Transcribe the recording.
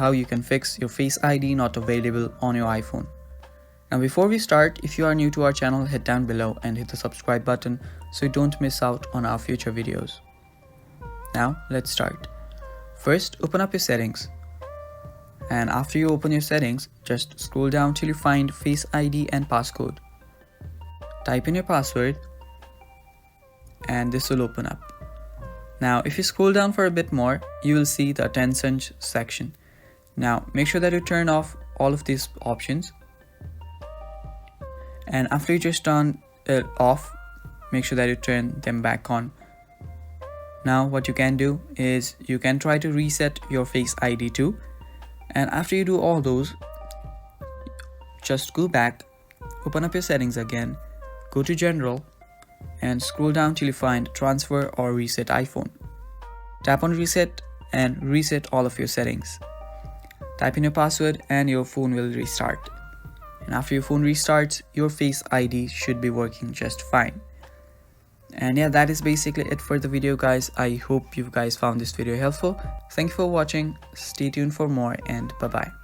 how you can fix your Face ID not available on your iPhone. Now before we start, if you are new to our channel, hit down below and hit the subscribe button so you don't miss out on our future videos. Now let's start. First, open up your settings. And after you open your settings, just scroll down till you find Face ID and passcode. Type in your password and this will open up. Now if you scroll down for a bit more, you will see the attention section. Now make sure that you turn off all of these options, and after you just turn it off, make sure that you turn them back on. Now what you can do is you can try to reset your Face ID too, and after you do all those, just go back, open up your settings again, go to general and scroll down till you find transfer or reset iPhone. Tap on reset and reset all of your settings. Type in your password and your phone will restart. And after your phone restarts, your Face ID should be working just fine. And yeah, that is basically it for the video, guys. I hope you guys found this video helpful. Thank you for watching. Stay tuned for more and bye bye.